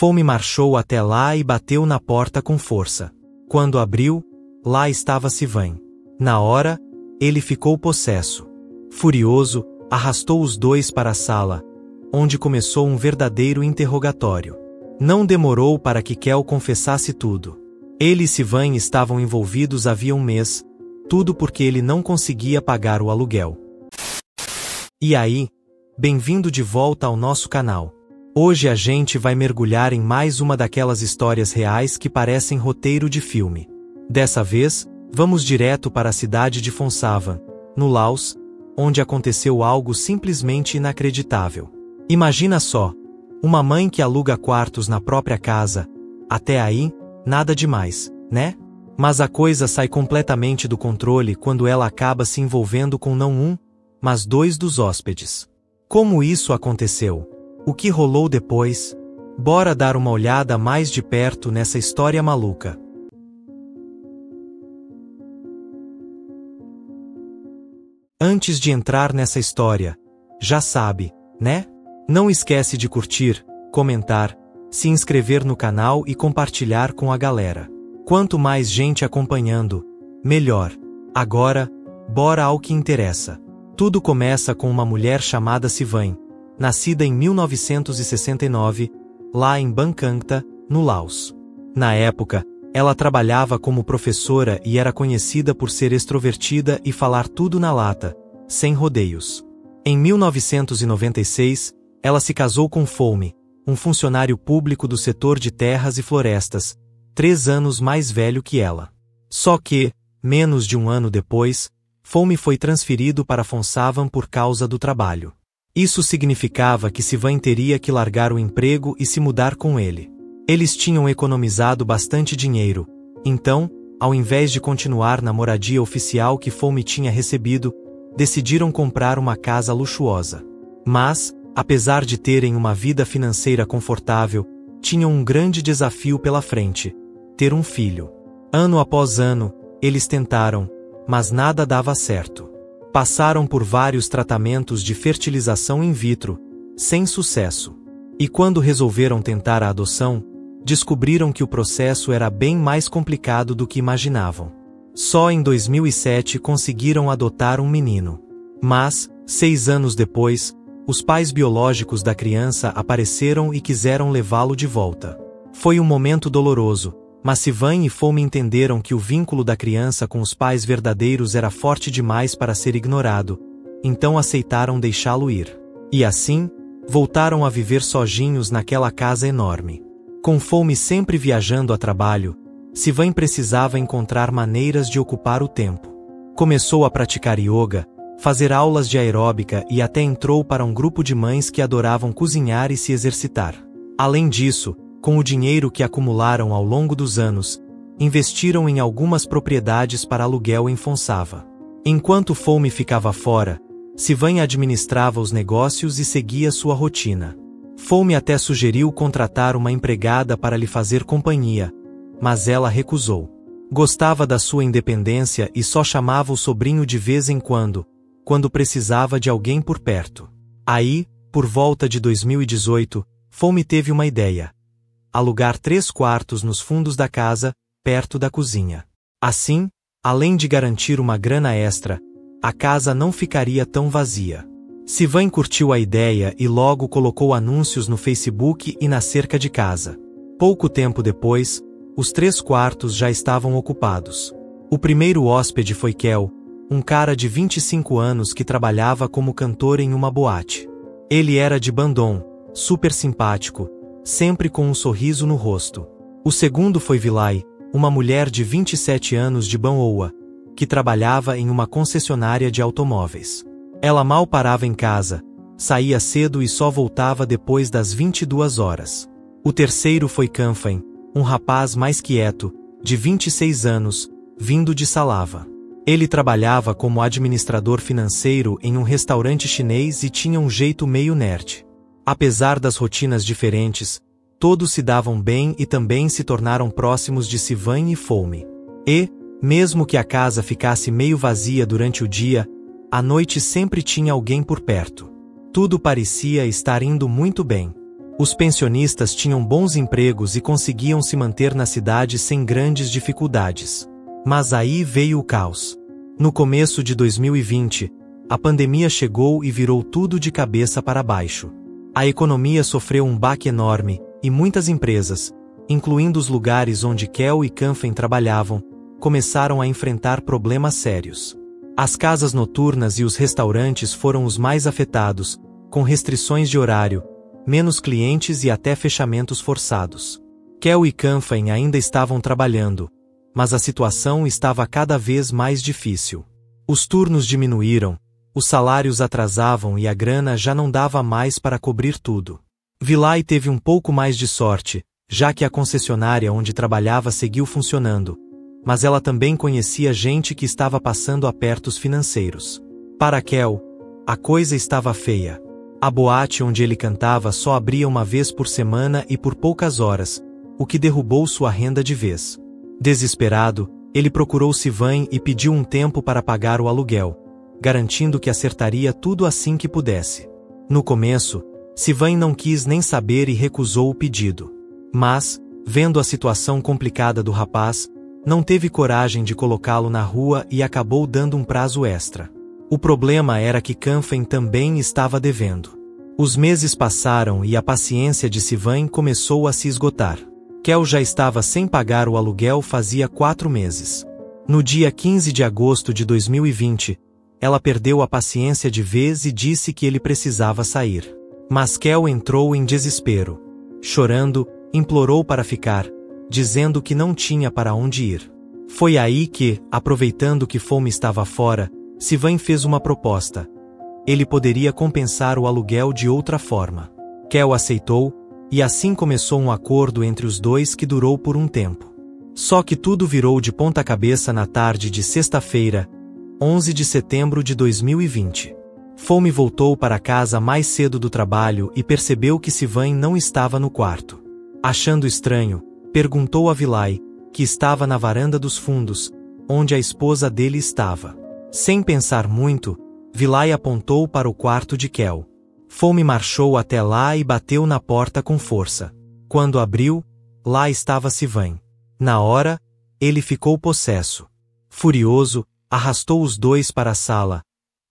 Fome marchou até lá e bateu na porta com força. Quando abriu, lá estava Sivan. Na hora, ele ficou possesso. Furioso, arrastou os dois para a sala, onde começou um verdadeiro interrogatório. Não demorou para que Kel confessasse tudo. Ele e Sivan estavam envolvidos havia um mês, tudo porque ele não conseguia pagar o aluguel. E aí, bem-vindo de volta ao nosso canal. Hoje a gente vai mergulhar em mais uma daquelas histórias reais que parecem roteiro de filme. Dessa vez, vamos direto para a cidade de Phonsavan, no Laos, onde aconteceu algo simplesmente inacreditável. Imagina só, uma mãe que aluga quartos na própria casa. Até aí, nada demais, né? Mas a coisa sai completamente do controle quando ela acaba se envolvendo com não um, mas dois dos hóspedes. Como isso aconteceu? O que rolou depois? Bora dar uma olhada mais de perto nessa história maluca. Antes de entrar nessa história, já sabe, né? Não esquece de curtir, comentar, se inscrever no canal e compartilhar com a galera. Quanto mais gente acompanhando, melhor. Agora, bora ao que interessa. Tudo começa com uma mulher chamada Sivan, nascida em 1969, lá em Bangkok, no Laos. Na época, ela trabalhava como professora e era conhecida por ser extrovertida e falar tudo na lata, sem rodeios. Em 1996, ela se casou com Phome, um funcionário público do setor de terras e florestas, 3 anos mais velho que ela. Só que, menos de um ano depois, Phome foi transferido para Phonsavan por causa do trabalho. Isso significava que Sivan teria que largar o emprego e se mudar com ele. Eles tinham economizado bastante dinheiro, então, ao invés de continuar na moradia oficial que Phome tinha recebido, decidiram comprar uma casa luxuosa. Mas, apesar de terem uma vida financeira confortável, tinham um grande desafio pela frente: ter um filho. Ano após ano, eles tentaram, mas nada dava certo. Passaram por vários tratamentos de fertilização in vitro, sem sucesso. E quando resolveram tentar a adoção, descobriram que o processo era bem mais complicado do que imaginavam. Só em 2007 conseguiram adotar um menino. Mas, 6 anos depois, os pais biológicos da criança apareceram e quiseram levá-lo de volta. Foi um momento doloroso, mas Sivan e Phome entenderam que o vínculo da criança com os pais verdadeiros era forte demais para ser ignorado, então aceitaram deixá-lo ir. E assim, voltaram a viver sozinhos naquela casa enorme. Com Phome sempre viajando a trabalho, Sivan precisava encontrar maneiras de ocupar o tempo. Começou a praticar yoga, fazer aulas de aeróbica e até entrou para um grupo de mães que adoravam cozinhar e se exercitar. Além disso, com o dinheiro que acumularam ao longo dos anos, investiram em algumas propriedades para aluguel em Phonsavan. Enquanto Phome ficava fora, Sivan administrava os negócios e seguia sua rotina. Phome até sugeriu contratar uma empregada para lhe fazer companhia, mas ela recusou. Gostava da sua independência e só chamava o sobrinho de vez em quando precisava de alguém por perto. Aí, por volta de 2018, Phome teve uma ideia: alugar 3 quartos nos fundos da casa, perto da cozinha. Assim, além de garantir uma grana extra, a casa não ficaria tão vazia. Sivan curtiu a ideia e logo colocou anúncios no Facebook e na cerca de casa. Pouco tempo depois, os 3 quartos já estavam ocupados. O primeiro hóspede foi Kel, um cara de 25 anos que trabalhava como cantor em uma boate. Ele era de Bandung, super simpático, sempre com um sorriso no rosto. O segundo foi Vilay, uma mulher de 27 anos de Banoa, que trabalhava em uma concessionária de automóveis. Ela mal parava em casa, saía cedo e só voltava depois das 22 horas. O terceiro foi Kanfen, um rapaz mais quieto, de 26 anos, vindo de Salava. Ele trabalhava como administrador financeiro em um restaurante chinês e tinha um jeito meio nerd. Apesar das rotinas diferentes, todos se davam bem e também se tornaram próximos de Sivan e Phome. E, mesmo que a casa ficasse meio vazia durante o dia, à noite sempre tinha alguém por perto. Tudo parecia estar indo muito bem. Os pensionistas tinham bons empregos e conseguiam se manter na cidade sem grandes dificuldades. Mas aí veio o caos. No começo de 2020, a pandemia chegou e virou tudo de cabeça para baixo. A economia sofreu um baque enorme, e muitas empresas, incluindo os lugares onde Kel e Canfen trabalhavam, começaram a enfrentar problemas sérios. As casas noturnas e os restaurantes foram os mais afetados, com restrições de horário, menos clientes e até fechamentos forçados. Kel e Canfen ainda estavam trabalhando, mas a situação estava cada vez mais difícil. Os turnos diminuíram, os salários atrasavam e a grana já não dava mais para cobrir tudo. Vilay teve um pouco mais de sorte, já que a concessionária onde trabalhava seguiu funcionando, mas ela também conhecia gente que estava passando apertos financeiros. Para Kel, a coisa estava feia. A boate onde ele cantava só abria uma vez por semana e por poucas horas, o que derrubou sua renda de vez. Desesperado, ele procurou Sivan e pediu um tempo para pagar o aluguel, garantindo que acertaria tudo assim que pudesse. No começo, Sivan não quis nem saber e recusou o pedido. Mas, vendo a situação complicada do rapaz, não teve coragem de colocá-lo na rua e acabou dando um prazo extra. O problema era que Canfen também estava devendo. Os meses passaram e a paciência de Sivan começou a se esgotar. Kel já estava sem pagar o aluguel fazia 4 meses. No dia 15 de agosto de 2020, ela perdeu a paciência de vez e disse que ele precisava sair. Mas Kel entrou em desespero. Chorando, implorou para ficar, dizendo que não tinha para onde ir. Foi aí que, aproveitando que Fome estava fora, Sivan fez uma proposta. Ele poderia compensar o aluguel de outra forma. Kel aceitou, e assim começou um acordo entre os dois que durou por um tempo. Só que tudo virou de ponta cabeça na tarde de sexta-feira, 11 de setembro de 2020. Fome voltou para casa mais cedo do trabalho e percebeu que Sivan não estava no quarto. Achando estranho, perguntou a Vilay, que estava na varanda dos fundos, onde a esposa dele estava. Sem pensar muito, Vilay apontou para o quarto de Kel. Fome marchou até lá e bateu na porta com força. Quando abriu, lá estava Sivan. Na hora, ele ficou possesso. Furioso, arrastou os dois para a sala,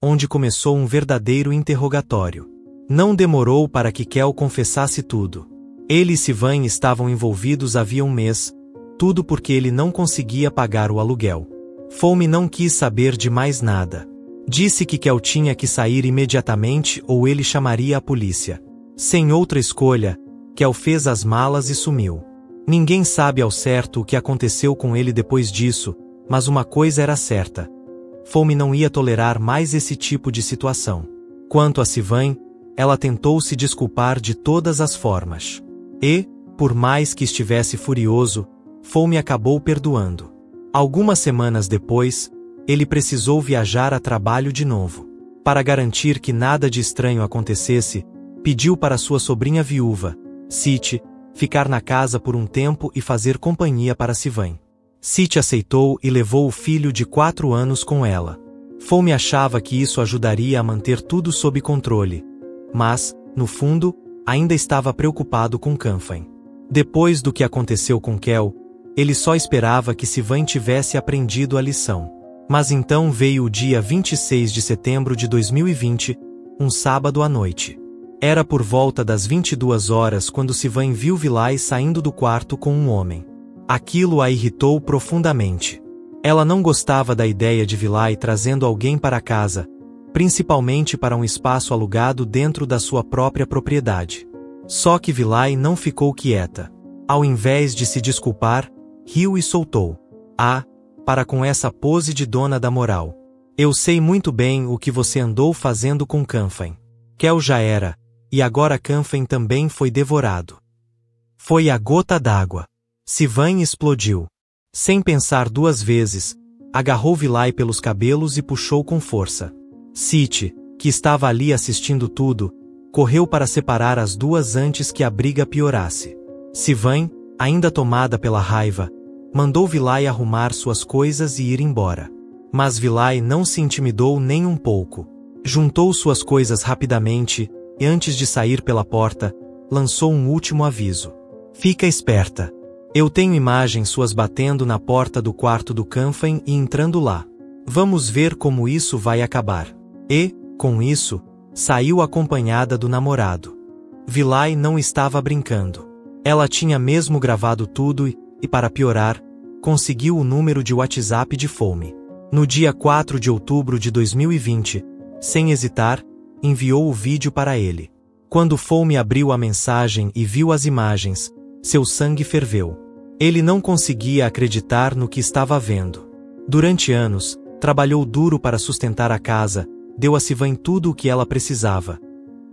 onde começou um verdadeiro interrogatório. Não demorou para que Kel confessasse tudo. Ele e Sivan estavam envolvidos havia um mês, tudo porque ele não conseguia pagar o aluguel. Fome não quis saber de mais nada. Disse que Kel tinha que sair imediatamente ou ele chamaria a polícia. Sem outra escolha, Kel fez as malas e sumiu. Ninguém sabe ao certo o que aconteceu com ele depois disso, mas uma coisa era certa. Fome não ia tolerar mais esse tipo de situação. Quanto a Sivan, ela tentou se desculpar de todas as formas. E, por mais que estivesse furioso, Fome acabou perdoando. Algumas semanas depois, ele precisou viajar a trabalho de novo. Para garantir que nada de estranho acontecesse, pediu para sua sobrinha viúva, Siti, ficar na casa por um tempo e fazer companhia para Sivan. Siti aceitou e levou o filho de 4 anos com ela. Fome achava que isso ajudaria a manter tudo sob controle, mas, no fundo, ainda estava preocupado com Canfen. Depois do que aconteceu com Kel, ele só esperava que Sivan tivesse aprendido a lição. Mas então veio o dia 26 de setembro de 2020, um sábado à noite. Era por volta das 22 horas quando Sivan viu Vilay saindo do quarto com um homem. Aquilo a irritou profundamente. Ela não gostava da ideia de Vilay trazendo alguém para casa, principalmente para um espaço alugado dentro da sua própria propriedade. Só que Vilay não ficou quieta. Ao invés de se desculpar, riu e soltou: "Ah, para com essa pose de dona da moral. Eu sei muito bem o que você andou fazendo com Canfen. Kel já era, e agora Canfen também foi devorado." Foi a gota d'água. Sivan explodiu. Sem pensar 2 vezes, agarrou Vilay pelos cabelos e puxou com força. Siti, que estava ali assistindo tudo, correu para separar as duas antes que a briga piorasse. Sivan, ainda tomada pela raiva, mandou Vilay arrumar suas coisas e ir embora. Mas Vilay não se intimidou nem um pouco. Juntou suas coisas rapidamente, e antes de sair pela porta, lançou um último aviso. Fica esperta. Eu tenho imagens suas batendo na porta do quarto do Khanfeng e entrando lá. Vamos ver como isso vai acabar. E, com isso, saiu acompanhada do namorado. Vi-Lai não estava brincando. Ela tinha mesmo gravado tudo e, para piorar, conseguiu o número de WhatsApp de Fome. No dia 4 de outubro de 2020, sem hesitar, enviou o vídeo para ele. Quando Fome abriu a mensagem e viu as imagens, seu sangue ferveu. Ele não conseguia acreditar no que estava vendo. Durante anos, trabalhou duro para sustentar a casa, deu a Sivan tudo o que ela precisava.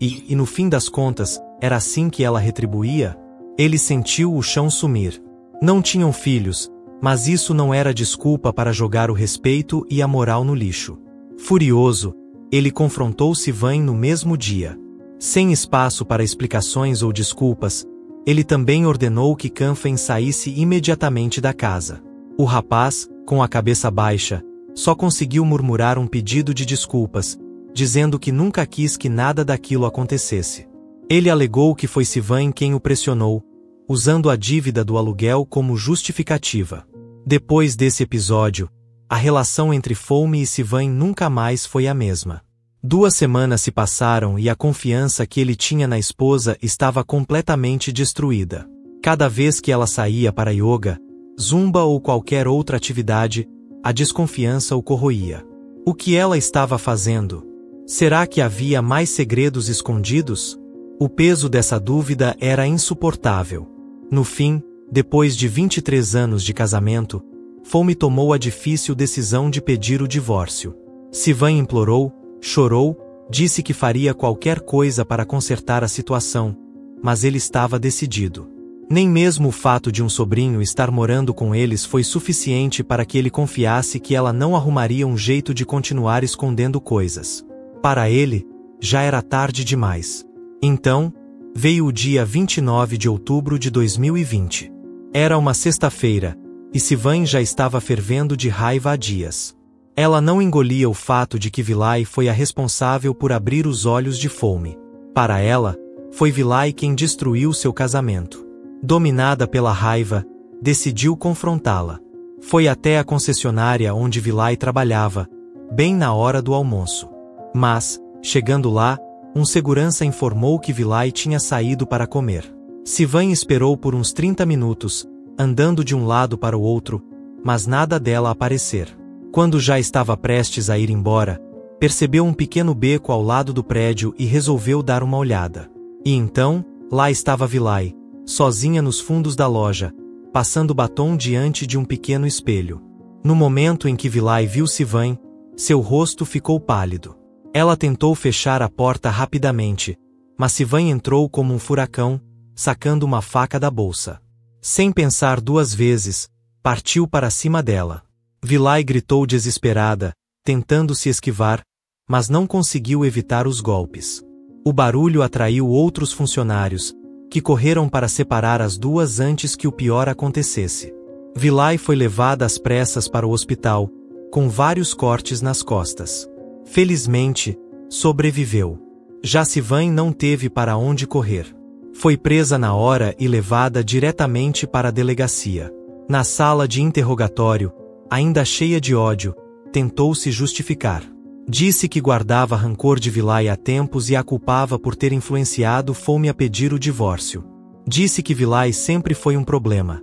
E no fim das contas, era assim que ela retribuía? Ele sentiu o chão sumir. Não tinham filhos, mas isso não era desculpa para jogar o respeito e a moral no lixo. Furioso, ele confrontou Sivan no mesmo dia. Sem espaço para explicações ou desculpas, ele também ordenou que Khanfeng saísse imediatamente da casa. O rapaz, com a cabeça baixa, só conseguiu murmurar um pedido de desculpas, dizendo que nunca quis que nada daquilo acontecesse. Ele alegou que foi Sivan quem o pressionou, usando a dívida do aluguel como justificativa. Depois desse episódio, a relação entre Fome e Sivan nunca mais foi a mesma. 2 semanas se passaram e a confiança que ele tinha na esposa estava completamente destruída. Cada vez que ela saía para yoga, zumba ou qualquer outra atividade, a desconfiança o corroía. O que ela estava fazendo? Será que havia mais segredos escondidos? O peso dessa dúvida era insuportável. No fim, depois de 23 anos de casamento, Fome tomou a difícil decisão de pedir o divórcio. Sivan implorou, chorou, disse que faria qualquer coisa para consertar a situação, mas ele estava decidido. Nem mesmo o fato de um sobrinho estar morando com eles foi suficiente para que ele confiasse que ela não arrumaria um jeito de continuar escondendo coisas. Para ele, já era tarde demais. Então, veio o dia 29 de outubro de 2020. Era uma sexta-feira, e Sivan já estava fervendo de raiva há dias. Ela não engolia o fato de que Vi-Lai foi a responsável por abrir os olhos de Fome. Para ela, foi Vi-Lai quem destruiu seu casamento. Dominada pela raiva, decidiu confrontá-la. Foi até a concessionária onde Vi-Lai trabalhava, bem na hora do almoço. Mas, chegando lá, um segurança informou que Vi-Lai tinha saído para comer. Sivan esperou por uns 30 minutos, andando de um lado para o outro, mas nada dela aparecer. Quando já estava prestes a ir embora, percebeu um pequeno beco ao lado do prédio e resolveu dar uma olhada. E então, lá estava Vi-Lai, sozinha nos fundos da loja, passando batom diante de um pequeno espelho. No momento em que Vi-Lai viu Sivan, seu rosto ficou pálido. Ela tentou fechar a porta rapidamente, mas Sivan entrou como um furacão, sacando uma faca da bolsa. Sem pensar 2 vezes, partiu para cima dela. Vi-Lai gritou desesperada, tentando se esquivar, mas não conseguiu evitar os golpes. O barulho atraiu outros funcionários, que correram para separar as duas antes que o pior acontecesse. Vi-Lai foi levada às pressas para o hospital, com vários cortes nas costas. Felizmente, sobreviveu. Já Sivan não teve para onde correr. Foi presa na hora e levada diretamente para a delegacia. Na sala de interrogatório, ainda cheia de ódio, tentou se justificar. Disse que guardava rancor de Vi-Lai há tempos e a culpava por ter influenciado Fome a pedir o divórcio. Disse que Vi-Lai sempre foi um problema.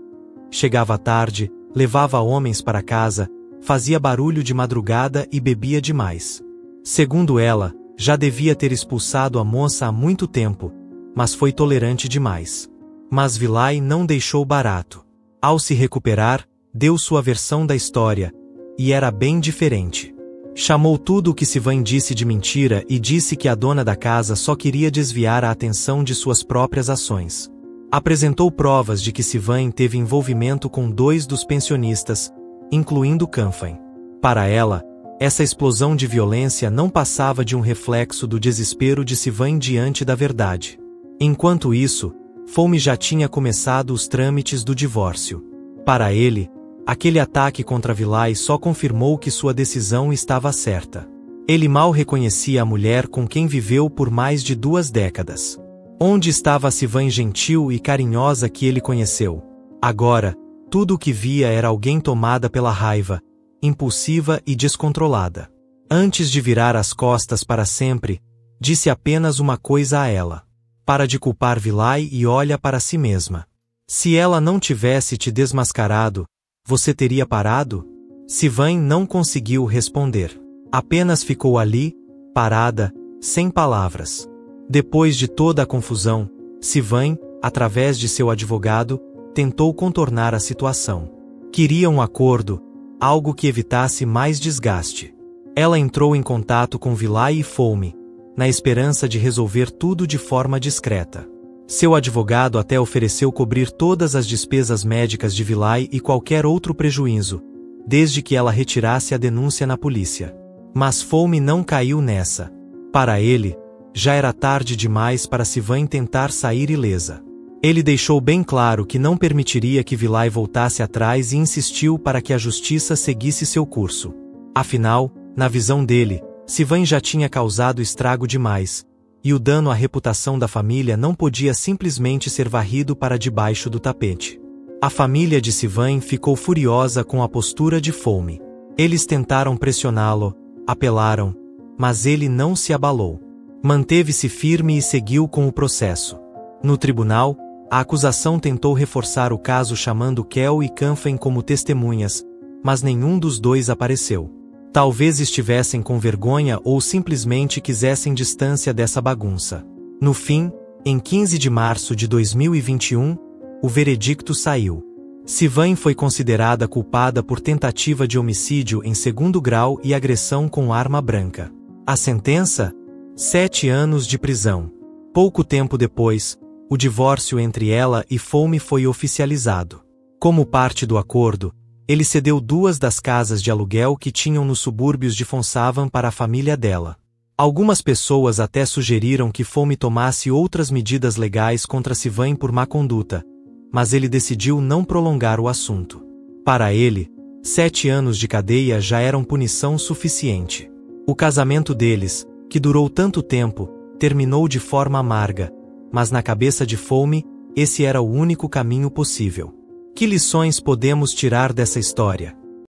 Chegava tarde, levava homens para casa, fazia barulho de madrugada e bebia demais. Segundo ela, já devia ter expulsado a moça há muito tempo, mas foi tolerante demais. Mas Vi-Lai não deixou barato. Ao se recuperar, deu sua versão da história, e era bem diferente. Chamou tudo o que Sivan disse de mentira e disse que a dona da casa só queria desviar a atenção de suas próprias ações. Apresentou provas de que Sivan teve envolvimento com 2 dos pensionistas, incluindo Khanfeng. Para ela, essa explosão de violência não passava de um reflexo do desespero de Sivan diante da verdade. Enquanto isso, Fome já tinha começado os trâmites do divórcio. Para ele, aquele ataque contra Vi-Lai só confirmou que sua decisão estava certa. Ele mal reconhecia a mulher com quem viveu por mais de 2 décadas. Onde estava a Sivan gentil e carinhosa que ele conheceu? Agora, tudo o que via era alguém tomada pela raiva, impulsiva e descontrolada. Antes de virar as costas para sempre, disse apenas uma coisa a ela. Para de culpar Vilay e olha para si mesma. Se ela não tivesse te desmascarado, você teria parado? Sivan não conseguiu responder. Apenas ficou ali, parada, sem palavras. Depois de toda a confusão, Sivan, através de seu advogado, tentou contornar a situação. Queria um acordo, algo que evitasse mais desgaste. Ela entrou em contato com Vilay e Foumi, na esperança de resolver tudo de forma discreta. Seu advogado até ofereceu cobrir todas as despesas médicas de Vilay e qualquer outro prejuízo, desde que ela retirasse a denúncia na polícia. Mas Foumi não caiu nessa. Para ele, já era tarde demais para Sivan tentar sair ilesa. Ele deixou bem claro que não permitiria que Vilay voltasse atrás e insistiu para que a justiça seguisse seu curso. Afinal, na visão dele, Sivan já tinha causado estrago demais, e o dano à reputação da família não podia simplesmente ser varrido para debaixo do tapete. A família de Sivan ficou furiosa com a postura de Foumi. Eles tentaram pressioná-lo, apelaram, mas ele não se abalou. Manteve-se firme e seguiu com o processo. No tribunal, a acusação tentou reforçar o caso chamando Kel e Kanfen como testemunhas, mas nenhum dos dois apareceu. Talvez estivessem com vergonha ou simplesmente quisessem distância dessa bagunça. No fim, em 15 de março de 2021, o veredicto saiu. Sivan foi considerada culpada por tentativa de homicídio em segundo grau e agressão com arma branca. A sentença? 7 anos de prisão. Pouco tempo depois, o divórcio entre ela e Foumi foi oficializado. Como parte do acordo, ele cedeu 2 das casas de aluguel que tinham nos subúrbios de Phonsavan para a família dela. Algumas pessoas até sugeriram que Foumi tomasse outras medidas legais contra Sivan por má conduta, mas ele decidiu não prolongar o assunto. Para ele, 7 anos de cadeia já eram punição suficiente. O casamento deles, que durou tanto tempo, terminou de forma amarga, mas na cabeça de Foumi, esse era o único caminho possível. Que lições podemos tirar dessa história?